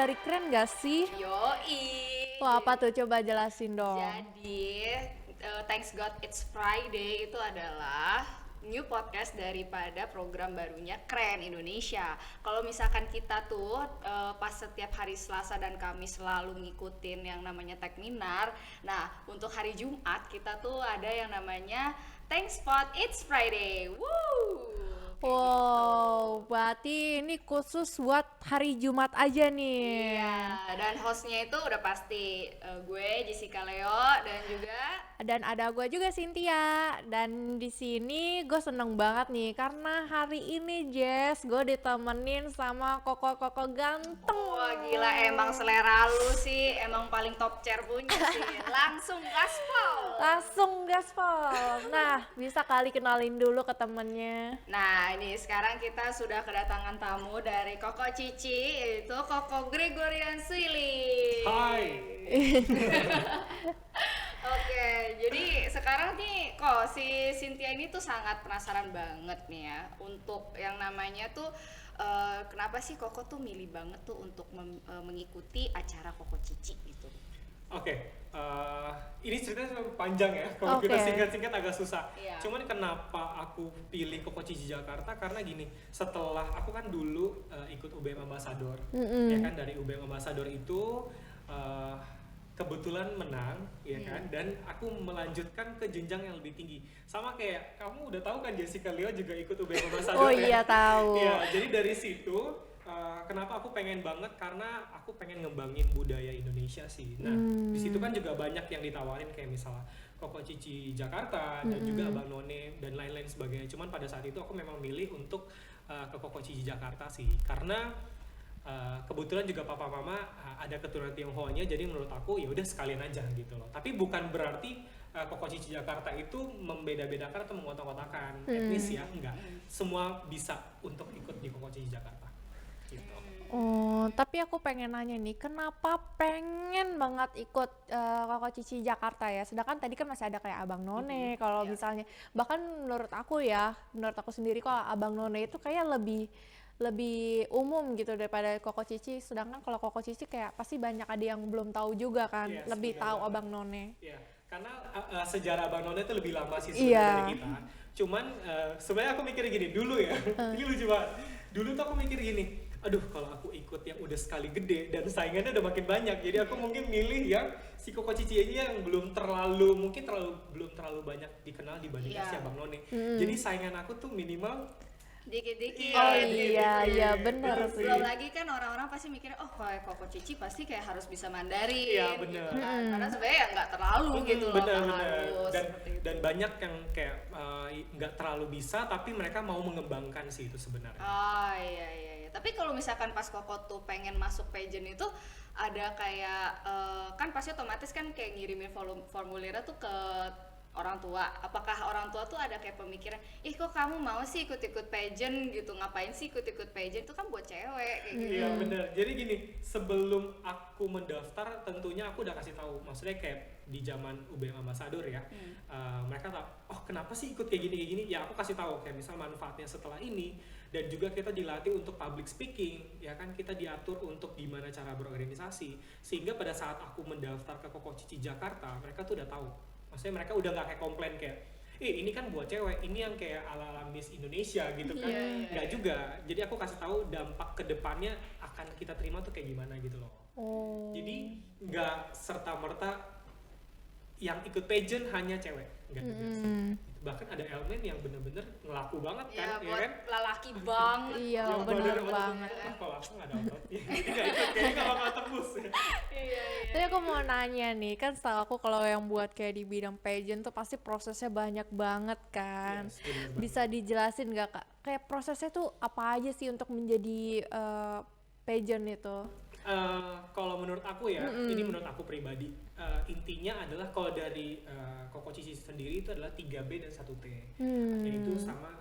dari Keren gak sih? Yoi. Wah, apa tuh? Coba jelasin dong. Jadi, Thanks God It's Friday itu adalah new podcast daripada program barunya Keren Indonesia. Kalau misalkan kita tuh pas setiap hari Selasa dan Kamis selalu ngikutin yang namanya Techminar. Nah, untuk hari Jumat kita tuh ada yang namanya Thanks God It's Friday. Woo! Kayak gitu. Wow, berarti ini khusus buat hari Jumat aja nih. Iya, dan hostnya itu udah pasti gue Jessica Leo dan juga Dan ada gue juga Cynthia. Dan di sini gue seneng banget nih karena hari ini Jess gue ditemenin sama koko-koko ganteng. wah gila emang selera lu sih emang paling top chair punya sih. Langsung gaspol. Langsung gaspol. Nah, bisa kali kenalin dulu ke temennya. Nah, ini sekarang kita sudah kedatangan tamu dari Koko Cici yaitu Koko Gregorian Sili. Hai. Oke, jadi sekarang nih kok si Cynthia ini tuh sangat penasaran banget nih ya untuk yang namanya tuh kenapa sih Koko tuh milih banget tuh untuk mengikuti acara Koko Cici gitu. Oke, ini ceritanya panjang ya. Kalau Oke. kita singkat-singkat agak susah. Iya. Cuman kenapa aku pilih Koko Cici Jakarta karena gini, setelah aku kan dulu ikut UBM Ambassador, ya kan dari UBM Ambassador itu kebetulan menang, ya kan, dan aku melanjutkan ke jenjang yang lebih tinggi. Sama kayak kamu udah tahu kan Jessica Leo juga ikut UBM Ambassador Oh ya? iya tahu. Iya, jadi dari situ kenapa aku pengen banget karena aku pengen ngembangin budaya Indonesia sih. Nah, di situ kan juga banyak yang ditawarin kayak misalnya Koko Cici Jakarta dan juga Abang None dan lain-lain sebagainya. Cuman pada saat itu aku memang milih untuk ke Koko Cici Jakarta sih karena kebetulan juga papa mama ada keturunan Tionghoanya, jadi menurut aku ya udah sekalian aja gitu loh. Tapi bukan berarti Koko Cici Jakarta itu membeda-bedakan atau mengotak-otakan etnis ya, enggak. Semua bisa untuk ikut di Koko Cici Jakarta. Gitu. Oh, tapi aku pengen nanya nih, kenapa pengen banget ikut Koko Cici Jakarta ya? Sedangkan tadi kan masih ada kayak Abang None, kalau Iya. misalnya bahkan menurut aku sendiri kalau Abang None itu kayak lebih umum gitu daripada Koko Cici. Sedangkan kalau Koko Cici kayak pasti banyak ada yang belum tahu juga kan, Yes, lebih benar tahu banget. Abang None. Ya, karena sejarah Abang None itu lebih lama sih Iya. sebenarnya dari kita. Cuman sebenarnya aku mikir gini dulu ya. Ini lucu banget. Dulu tuh aku mikir gini, aduh kalau aku ikut yang udah sekali gede dan saingannya udah makin banyak. Jadi aku mungkin milih yang si Koko Cici ini yang belum terlalu banyak dikenal dibandingkan Iya. si Abang None. Jadi saingan aku tuh minimal Dikit-dikit. Oh dikit-dikit. iya bener Bener sih. Belum lagi kan orang-orang pasti mikirnya oh kayak Koko Cici pasti kayak harus bisa Mandarin. Iya, bener. Gitu kan. Karena sebenarnya ya nggak terlalu gitu loh, nggak benar-benar harus dan seperti itu. dan banyak yang kayak nggak terlalu bisa tapi mereka mau mengembangkan sih itu sebenarnya. Oh iya. Tapi kalau misalkan pas Koko tuh pengen masuk pageant itu ada kayak kan pasti otomatis kan kayak ngirimin formulirnya tuh ke orang tua. Apakah orang tua tuh ada kayak pemikiran, ih kok kamu mau sih ikut-ikut pageant gitu, ngapain sih ikut-ikut pageant itu kan buat cewek kayak gitu. Iya benar. Jadi gini, sebelum aku mendaftar tentunya aku udah kasih tahu. Maksudnya kayak di zaman UBM Ambassador ya, mereka tahu, oh kenapa sih ikut kayak gini? Ya aku kasih tahu kayak misal manfaatnya setelah ini dan juga kita dilatih untuk public speaking, ya kan kita diatur untuk gimana cara berorganisasi sehingga pada saat aku mendaftar ke Koko Cici Jakarta mereka tuh udah tahu. Maksudnya mereka udah nggak kayak komplain kayak ini kan buat cewek, ini yang kayak ala-ala Miss Indonesia gitu kan. Iya. Nggak juga. Jadi aku kasih tahu dampak kedepannya akan kita terima tuh kayak gimana gitu loh. Oh. Jadi nggak serta-merta yang ikut pageant hanya cewek, nggak juga sih. Bahkan ada elemen yang bener-bener ngelaku banget Ya kan, buat kan? lelaki banget. Iya Yang bener badannya banget. Kalau aku nggak dapet, jadi nggak ikut, kayaknya nggak bakal tembus. Iya. Tapi aku mau nanya nih, kan setahu aku kalau yang buat kayak di bidang pageant tuh pasti prosesnya banyak banget kan. Yes, bener banget. Bisa dijelasin nggak Kak? Kayak prosesnya tuh apa aja sih untuk menjadi pageant itu? Kalau menurut aku ya, ini menurut aku pribadi, intinya adalah kalau dari Koko Cici sendiri itu adalah 3B dan 1T, yaitu sama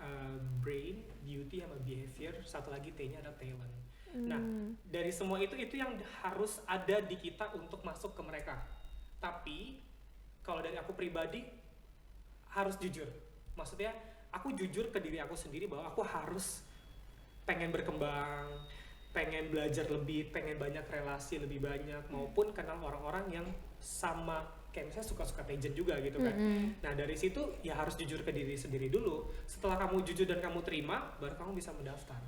brain, beauty, sama behavior, satu lagi T-nya adalah talent. Nah, dari semua itu yang harus ada di kita untuk masuk ke mereka. Tapi kalau dari aku pribadi harus jujur, maksudnya aku jujur ke diri aku sendiri bahwa aku harus pengen berkembang, pengen belajar lebih, pengen banyak relasi lebih banyak, maupun kenal orang-orang yang sama kayak misalnya suka-suka pageant juga gitu kan. Nah dari situ ya harus jujur ke diri sendiri dulu. Setelah kamu jujur dan kamu terima, baru kamu bisa mendaftar.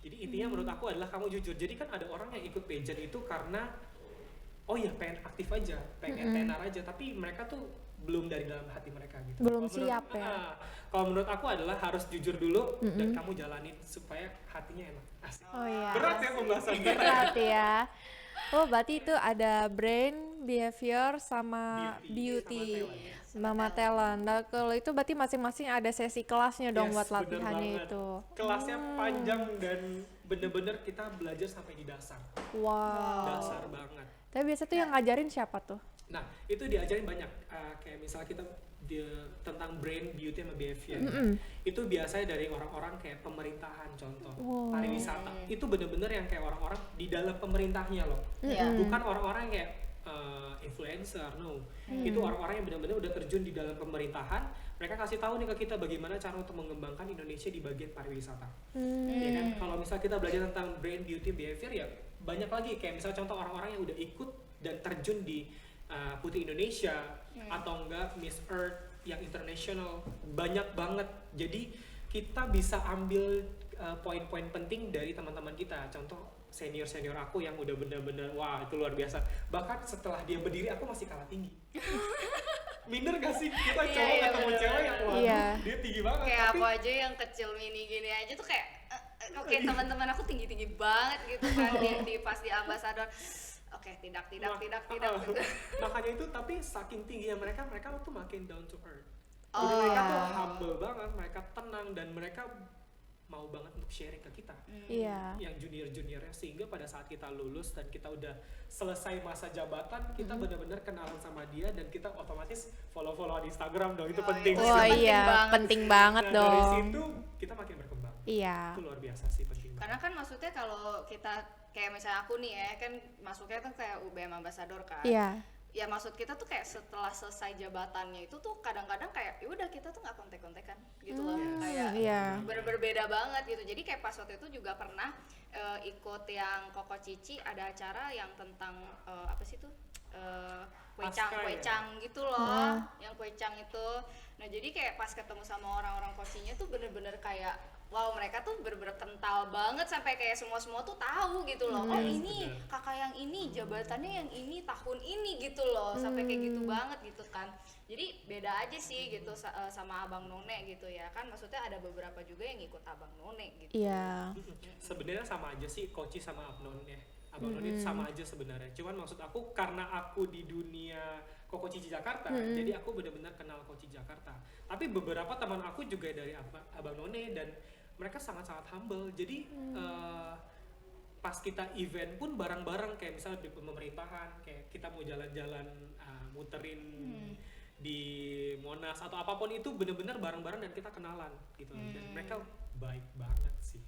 Jadi intinya menurut aku adalah kamu jujur. Jadi kan ada orang yang ikut pageant itu karena oh ya pengen aktif aja, pengen tenar aja, tapi mereka tuh belum dari dalam hati mereka gitu. Belum Kalau siap ya. Kalau menurut aku adalah harus jujur dulu dan kamu jalanin supaya hatinya enak. Asik. Oh iya. Berat ya pembahasan kita. Berat ya. Oh berarti itu ada brain, behavior, sama beauty, sama talent. Nah kalau itu berarti masing-masing ada sesi kelasnya dong Yes, buat bener latihannya banget. itu. Kelasnya panjang dan bener-bener kita belajar sampai di dasar. Wow. Dasar banget. Tapi biasa tuh yang ngajarin siapa tuh? Nah, itu diajarin banyak. Kayak misalnya kita tentang brain, beauty, sama behavior. Itu biasanya dari orang-orang kayak pemerintahan, contoh pariwisata. Itu bener-bener yang kayak orang-orang di dalam pemerintahnya loh. Bukan orang-orang yang kayak influencer, no. Itu orang-orang yang benar-benar udah terjun di dalam pemerintahan. Mereka kasih tahu nih ke kita bagaimana cara untuk mengembangkan Indonesia di bagian pariwisata. Ya kan? Kalau misalnya kita belajar tentang brain, beauty, behavior ya banyak lagi. Kayak misalnya contoh orang-orang yang udah ikut dan terjun di Putri Indonesia atau enggak Miss Earth yang international, banyak banget. Jadi kita bisa ambil poin-poin penting dari teman-teman kita. Contoh senior aku yang udah bener-bener wah itu luar biasa. Bahkan setelah dia berdiri aku masih kalah tinggi. Minder gak sih kita cowok ketemu cewek yang wah dia tinggi banget. Kayak aku aja yang kecil mini gini aja tuh kayak oke, teman-teman aku tinggi-tinggi banget gitu kan di pas di ambasador. Oke, tidak gitu. Makanya itu, tapi saking tingginya mereka tuh makin down to earth. Jadi mereka tuh humble banget, mereka tenang dan mereka mau banget untuk sharing ke kita. Yang junior-juniornya, sehingga pada saat kita lulus dan kita udah selesai masa jabatan, kita benar-benar kenalan sama dia dan kita otomatis follow di Instagram dong. Itu penting sih. Oh iya, penting banget Nah, dong. dari situ kita makin berkembang. Iya. Itu luar biasa sih, penting banget. Karena kan maksudnya kalau kita kayak misalnya aku nih ya kan masuknya kan kayak UBM Ambassador kan. Iya. Ya maksud kita tuh kayak setelah selesai jabatannya itu tuh kadang-kadang kayak ya udah kita tuh nggak kontek-kontekan gitu loh. Kayak berbeda banget gitu. Jadi kayak pas waktu itu juga pernah ikut yang Koko Cici ada acara yang tentang apa sih tuh kuecang gitu loh, yang kuecang itu. Nah jadi kayak pas ketemu sama orang-orang kocinya tuh bener-bener kayak wow, mereka tuh bener-bener kental banget sampai kayak semua tuh tahu gitu loh. Oh ini kakak yang ini, jabatannya yang ini, tahun ini gitu loh. Sampai kayak gitu banget gitu kan. Jadi beda aja sih gitu sama Abang None gitu ya kan. Maksudnya ada beberapa juga yang ikut Abang None gitu. Iya. Sebenarnya sama aja sih Koci sama Abang None ya. Abang None itu sama aja sebenarnya. Cuman maksud aku karena aku di dunia Koko Cici Jakarta, jadi aku benar-benar kenal Koci Jakarta. Tapi beberapa teman aku juga dari Abang None dan mereka sangat-sangat humble. Jadi pas kita event pun bareng-bareng kayak misalnya di pemerintahan, kayak kita mau jalan-jalan muterin di Monas atau apapun itu benar-benar bareng-bareng dan kita kenalan gitu. Dan mereka baik banget sih.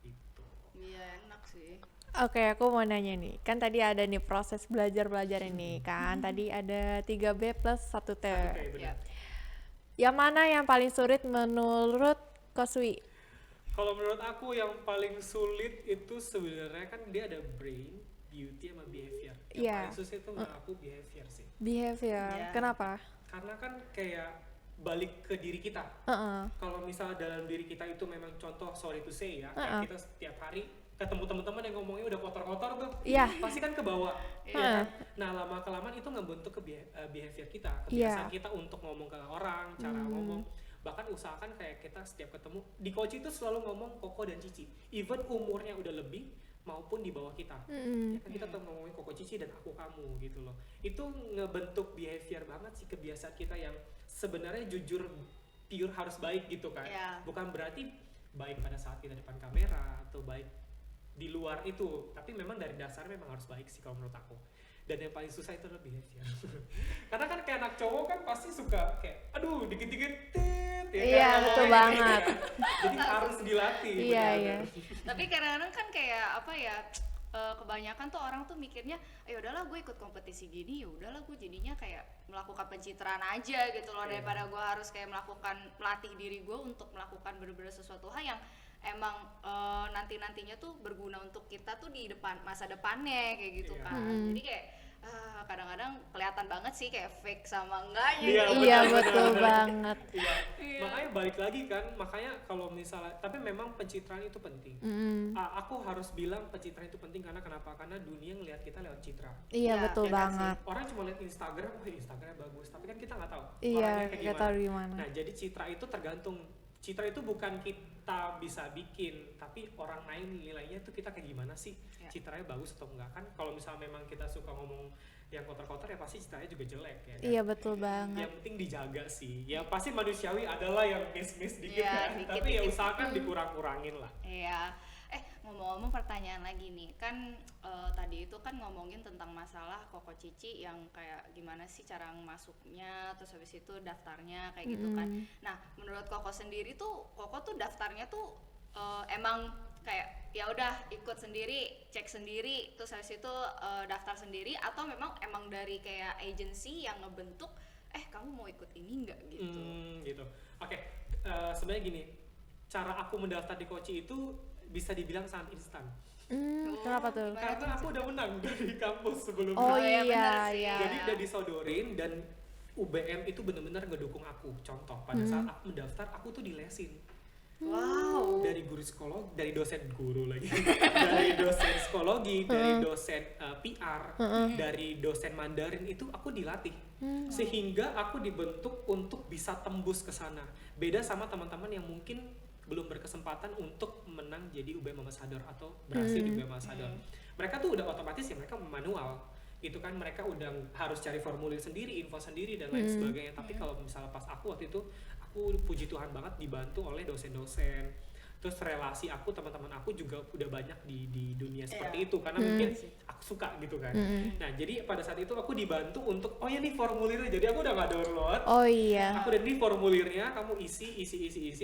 Itu. Iya enak sih. Oke, aku mau nanya nih. Kan tadi ada nih proses belajar ini kan. Tadi ada 3B plus 1T. Oke, benar. Yang mana yang paling sulit menurut Koswi? Kalau menurut aku yang paling sulit itu sebenarnya kan dia ada brain, beauty, sama behavior. Yang paling susah itu menurut aku behavior sih. Behavior. Kenapa? Karena kan kayak balik ke diri kita. Kalau misalnya dalam diri kita itu memang contoh sorry to say ya, kayak kita setiap hari ketemu teman-teman yang ngomongnya udah kotor-kotor tuh, pasti kan ke bawah. Ya kan? Nah lama kelamaan itu ngebentuk ke behavior kita, kebiasaan kita untuk ngomong ke orang, cara ngomong. Bahkan usahakan kayak kita setiap ketemu di Koci itu selalu ngomong Koko dan Cici, even umurnya udah lebih maupun di bawah kita. Ya kan kita tuh ngomongin Koko Cici dan aku kamu gitu loh. Itu ngebentuk behavior banget sih, kebiasaan kita yang sebenarnya jujur pure harus baik gitu kan. Bukan berarti baik pada saat kita depan kamera atau baik di luar itu, tapi memang dari dasarnya memang harus baik sih kalau menurut aku. Dan yang paling susah itu adalah behavior. Karena kan kayak anak cowok kan pasti suka kayak aduh dikit-dikit tit ya. Iya, betul banget. Jadi harus dilatih. Iya. Tapi kadang-kadang kan kayak apa ya, kebanyakan tuh orang tuh mikirnya ya udahlah gue ikut kompetisi gini, ya udahlah gue jadinya kayak melakukan pencitraan aja gitu loh, daripada gue harus kayak melatih diri gue untuk melakukan bener-bener sesuatu hal yang emang nanti-nantinya tuh berguna untuk kita tuh di depan masa depannya kayak gitu Iya. kan. Jadi kayak kadang-kadang kelihatan banget sih kayak fake sama enggaknya Iya, gitu. Iya, benar, betul benar. banget. Iya. Iya. Makanya balik lagi kan, makanya kalau misalnya, tapi memang pencitraan itu penting. Aku harus bilang pencitraan itu penting karena kenapa? Karena dunia ngelihat kita lewat citra. Iya, Iya, betul ya kan banget. Orang cuma lihat Instagram, wah Instagramnya bagus, tapi kan kita nggak tahu Iya, orangnya kayak nggak gimana. tahu gimana. Nah, jadi citra itu tergantung. Citra itu bukan kita bisa bikin, tapi orang lain nilainya itu kita kayak gimana sih? Ya. Citranya bagus atau enggak kan? Kalau misalnya memang kita suka ngomong yang kotor-kotor ya pasti citranya juga jelek ya kan? Iya, betul banget. Yang penting dijaga sih. Ya pasti manusiawi adalah yang miss-miss dikit Iya, kan, dikit-dikit. tapi ya usahakan dikurang-kurangin lah. Iya. Ngomong-ngomong pertanyaan lagi nih, kan tadi itu kan ngomongin tentang masalah Koko Cici yang kayak gimana sih cara masuknya, terus habis itu daftarnya kayak gitu kan. Nah, menurut Koko sendiri tuh, Koko tuh daftarnya tuh emang kayak ya udah ikut sendiri, cek sendiri, terus habis itu daftar sendiri, atau memang emang dari kayak agency yang ngebentuk, kamu mau ikut ini nggak gitu? Gitu. Oke, sebenarnya gini, cara aku mendaftar di Koci itu bisa dibilang sangat instan. Kenapa tuh? Gimana Karena aku udah menang dari kampus sebelumnya. Oh iya, benar iya, sih. iya. Jadi udah disodorin dan UBM itu benar-benar ngedukung aku. Contoh, pada saat aku mendaftar, aku tuh dilesin. Wow. Dari guru psikologi, dari dosen guru lagi, dari dosen psikologi, dari dosen PR, dari dosen Mandarin itu aku dilatih, sehingga aku dibentuk untuk bisa tembus ke sana. Beda sama teman-teman yang mungkin belum berkesempatan untuk menang jadi UBM Ambassador atau berhasil di UBM Ambassador. Mereka tuh udah otomatis ya mereka manual. Itu kan mereka udah harus cari formulir sendiri, info sendiri dan lain sebagainya. Tapi kalau misalnya pas aku waktu itu, aku puji Tuhan banget dibantu oleh dosen-dosen. Terus relasi aku, teman-teman aku juga udah banyak di dunia seperti itu karena mungkin aku suka gitu kan. Nah, jadi pada saat itu aku dibantu untuk oh ya nih formulirnya. Jadi aku udah nggak download. Oh iya. Aku udah nih formulirnya, kamu isi,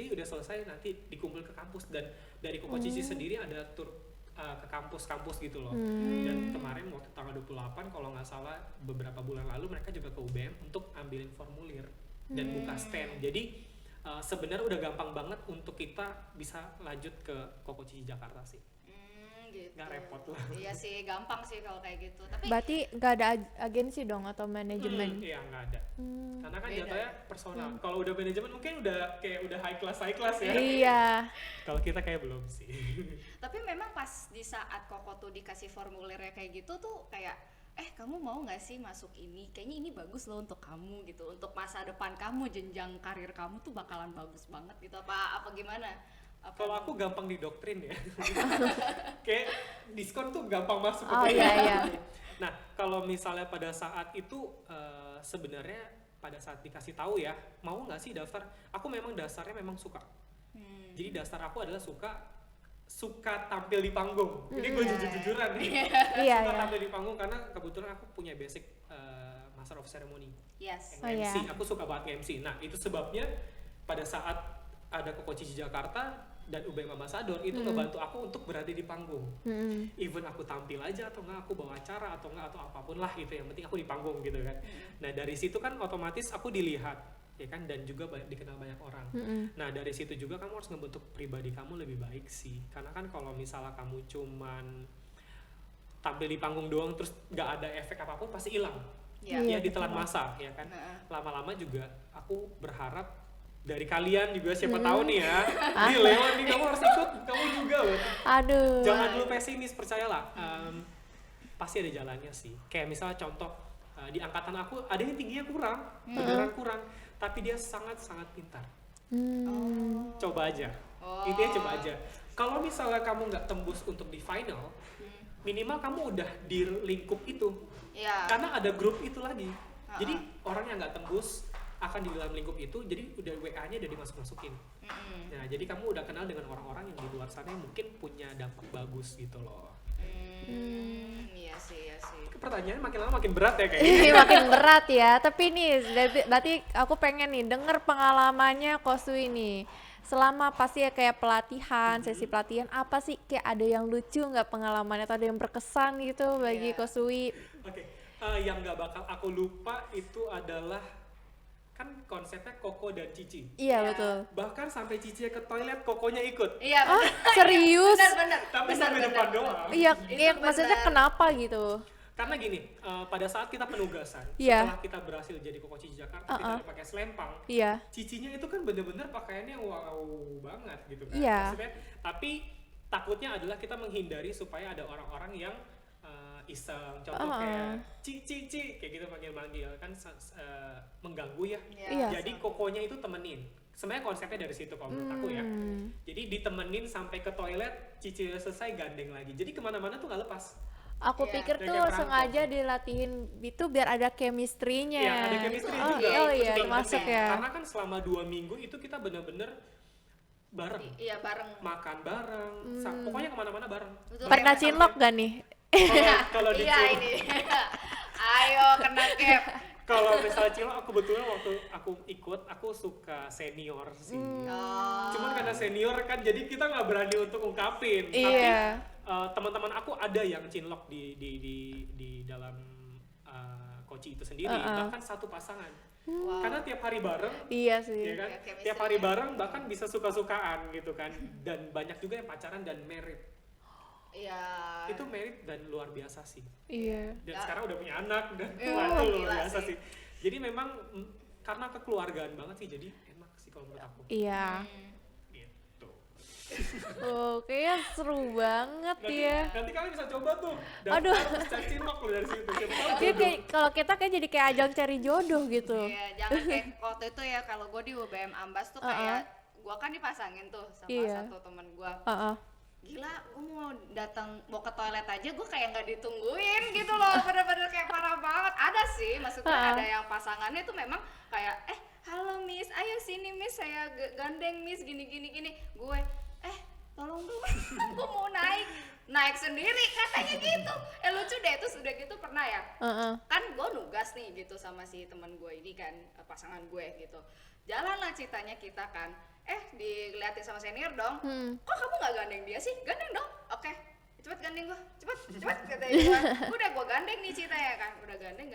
udah selesai nanti dikumpul ke kampus dan dari Koko Cici sendiri ada tur ke kampus-kampus gitu loh. Dan kemarin waktu tanggal 28 kalau nggak salah beberapa bulan lalu mereka juga ke UBM untuk ambilin formulir dan buka stand. Jadi sebenarnya udah gampang banget untuk kita bisa lanjut ke Koko Cici Jakarta sih. Gitu. Nggak repot lah. Iya sih, gampang sih kalau kayak gitu. Tapi Berarti nggak ada agensi dong atau manajemen? Iya nggak ada. Karena kan Beda. jatuhnya personal. Kalau udah manajemen mungkin udah high class ya. Iya. Kalau kita kayak belum sih. tapi memang pas di saat Koko tuh dikasih formulirnya kayak gitu tuh kayak kamu mau nggak sih masuk ini? Kayaknya ini bagus loh untuk kamu gitu, untuk masa depan kamu, jenjang karir kamu tuh bakalan bagus banget gitu. Apa gimana? Kalau aku gampang didoktrin ya. Kayak diskon tuh gampang masuk ke Oh pikiran iya, iya. aku. Nah, kalau misalnya pada saat itu sebenarnya pada saat dikasih tahu ya, mau nggak sih daftar? Aku memang dasarnya memang suka. Jadi dasar aku adalah suka tampil di panggung. Ini gue jujur-jujuran nih. Iya, Suka iya. tampil di panggung karena kebetulan aku punya basic Master of Ceremony. Yes. Oh, iya. MC, aku suka banget MC. Nah, itu sebabnya pada saat ada Koko Cici Jakarta dan UBM Ambassador itu ngebantu aku untuk berada di panggung. Even aku tampil aja atau enggak, aku bawa acara atau enggak, atau apapun lah gitu, yang penting aku di panggung gitu kan. Nah, dari situ kan otomatis aku dilihat ya kan, dan juga dikenal banyak orang. Nah, dari situ juga kamu harus ngebentuk pribadi kamu lebih baik sih. Karena kan kalau misalnya kamu cuman tampil di panggung doang terus nggak ada efek apapun pasti hilang. Iya. Iya, Ya ditelan betul. masa ya kan. Heeh. Lama-lama juga aku berharap dari kalian juga siapa tahu nih ya. Nih Leon nih kamu harus ikut, kamu juga loh. Aduh. Jangan dulu pesimis, percayalah. Pasti ada jalannya sih. Kayak misalnya contoh di angkatan aku ada yang tingginya kurang, beneran kurang, tapi dia sangat-sangat pintar. Coba aja. Intinya coba aja. Kalau misalnya kamu nggak tembus untuk di final, minimal kamu udah di lingkup itu. Iya. Karena ada grup itu lagi. Jadi orang yang nggak tembus akan di dalam lingkup itu, jadi udah WA-nya udah dimasukin. Nah, jadi kamu udah kenal dengan orang-orang yang di luar sana yang mungkin punya dampak bagus gitu loh. Iya sih. Pertanyaannya makin lama makin berat ya kayaknya. Ini makin berat ya, tapi nih berarti aku pengen nih denger pengalamannya Kosui nih. Selama pasti ya kayak pelatihan, sesi pelatihan, apa sih kayak ada yang lucu nggak pengalamannya atau ada yang berkesan gitu bagi Iya. Kosui? Oke, yang nggak bakal aku lupa itu adalah kan konsepnya Koko dan Cici. Iya, Iya. betul. Bahkan sampai Cici ke toilet, Kokonya ikut. Iya, Oh, bener. serius? Bener. Tapi Bener, sampai bener, depan bener. doang. Iya, Itu iya, maksudnya bener. kenapa gitu? Karena gini, pada saat kita penugasan, Iya. setelah kita berhasil jadi Koko Cici Jakarta, kita udah pakai selempang. Iya. Cicinya itu kan bener-bener pakaiannya wow banget gitu kan. Iya. Maksudnya, tapi takutnya adalah kita menghindari supaya ada orang-orang yang iseng, contoh kayak Cici kayak gitu manggil-manggil kan mengganggu ya. Iya. Jadi Kokonya itu temenin. Sebenarnya konsepnya dari situ kalau menurut aku ya. Jadi ditemenin sampai ke toilet, Cici udah selesai gandeng lagi. Jadi kemana-mana tuh nggak lepas. Aku Iya. pikir Kayak tuh perangkap. sengaja dilatihin itu biar ada chemistry-nya. Ya, ada chemistry oh, juga. Oh Itu iya, penting. termasuk ya. Karena kan selama 2 minggu itu kita bener-bener bareng. Iya, bareng. Makan bareng, pokoknya kemana-mana bareng. Betul. Pernah Kayak cinlok gak nih? Kalau di Iya ini. Ayo kena cap. kalau misalnya Cilo, aku kebetulan waktu aku ikut, aku suka senior sih. Oh. Cuman karena senior kan, jadi kita nggak berani untuk ungkapin. Tapi Iya. teman-teman aku ada yang cinlok di dalam koci itu sendiri, bahkan satu pasangan. Wow. Karena tiap hari bareng, Iya sih. ya kan? Ya, chemistry-nya. Tiap hari bareng bahkan bisa suka-sukaan gitu kan. Dan banyak juga yang pacaran dan married. Iya. Itu married dan luar biasa sih. Iya. Dan Ya. sekarang udah punya anak dan Iya, wah, itu luar gila biasa sih. sih. Jadi memang karena kekeluargaan banget sih, jadi enak sih kalau menurut aku. Iya. Gitu. Oh, kayaknya seru banget ya. Nanti kalian bisa coba tuh. Aduh. Terus cari cinlok loh dari situ. Siapa tahu Dia jodoh. kayak kalau kita kayak jadi kayak ajang cari jodoh gitu. Iya, jangan kayak waktu itu ya kalau gue di UBM Ambas tuh kayak gue kan dipasangin tuh sama Iya. satu temen gue. Heeh. Gila, gue mau ke toilet aja gue kayak nggak ditungguin gitu loh, bener-bener kayak parah banget. Ada sih, maksudnya ada yang pasangannya tuh memang kayak halo miss, ayo sini miss, saya gandeng miss, gini gue tolong dong gue mau naik sendiri katanya gitu. Lucu deh, itu sudah gitu pernah ya. Heeh. Kan gue nugas nih gitu sama si teman gue ini kan, pasangan gue gitu. Jalanlah ceritanya kita kan, diliatin sama senior dong. Kok kamu nggak gandeng dia sih? Gandeng dong. Oke, cepet gandeng gue, cepet katanya gitu kan. Udah gue gandeng nih ceritanya kan, udah gandeng.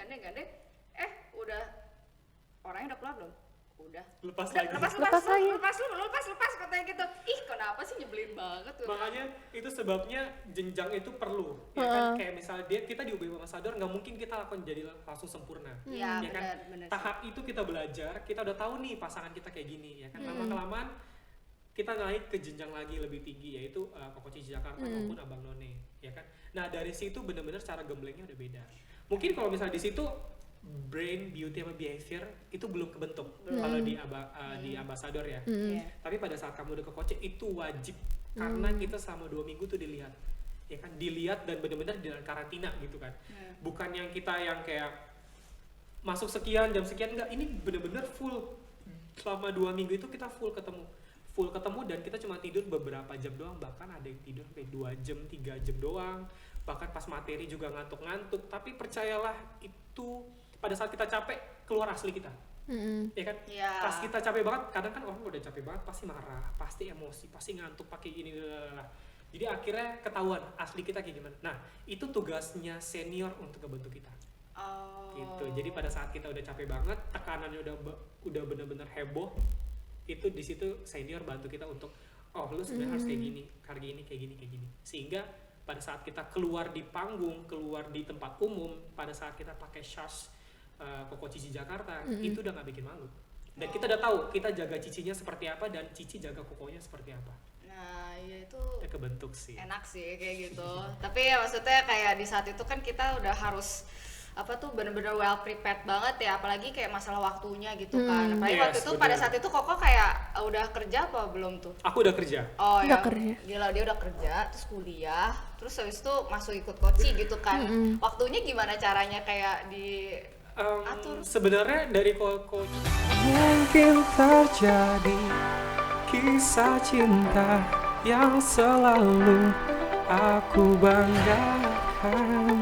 Udah orangnya udah keluar belum? Udah. Lepas Udah, lagi. lepas katanya gitu. Ih, kenapa sih nyebelin banget tuh. Makanya itu sebabnya jenjang itu perlu. Ya kan kayak misalnya kita di UBM Ambassador nggak mungkin kita lakukan jadi langsung sempurna. Iya, Ya kan? benar. Tahap itu kita belajar, kita udah tahu nih pasangan kita kayak gini ya kan. Lama-kelamaan kita naik ke jenjang lagi lebih tinggi, yaitu Koko Cici Jakarta maupun Abang None, ya kan. Nah dari situ benar-benar cara gemblengnya udah beda. Mungkin kalau misalnya di situ brain, beauty, sama behavior itu belum kebentuk kalau di Ambassador ya. Iya. Tapi pada saat kamu udah ke coach itu wajib karena kita selama 2 minggu tuh dilihat, ya kan, dilihat dan benar-benar di dalam karantina gitu kan. Bukan yang kita yang kayak masuk sekian jam sekian, enggak, ini benar-benar full selama 2 minggu itu kita full ketemu dan kita cuma tidur beberapa jam doang, bahkan ada yang tidur sampai 2 jam 3 jam doang, bahkan pas materi juga ngantuk-ngantuk. Tapi percayalah itu pada saat kita capek keluar asli kita. Ya kan? Iya. Pas kita capek banget, kadang kan orang udah capek banget pasti marah, pasti emosi, pasti ngantuk, pakai gini. Jadi akhirnya ketahuan asli kita kayak gimana. Nah, itu tugasnya senior untuk ngebentuk kita. Oh. Gitu. Jadi pada saat kita udah capek banget, tekanannya udah benar-benar heboh, itu di situ senior bantu kita untuk lu sebenarnya harus kayak gini, kayak gini. Sehingga pada saat kita keluar di panggung, keluar di tempat umum, pada saat kita pakai shas Koko Cici Jakarta, itu udah nggak bikin malu. Dan kita udah tahu kita jaga cicinya seperti apa dan cici jaga kokonya seperti apa. Nah, ya itu Ya kebentuk sih. enak sih kayak gitu. Tapi ya maksudnya kayak di saat itu kan kita udah harus bener-bener well prepared banget ya, apalagi kayak masalah waktunya gitu kan. Apalagi Yes, waktu itu betul. pada saat itu Koko kayak udah kerja apa belum tuh? Aku udah kerja. Oh Udah ya, kerja. gila, dia udah kerja, terus kuliah, terus habis itu masuk ikut coaching gitu kan. Waktunya gimana caranya kayak di atur? Sebenarnya dari Koko mungkin terjadi kisah cinta yang selalu aku banggakan.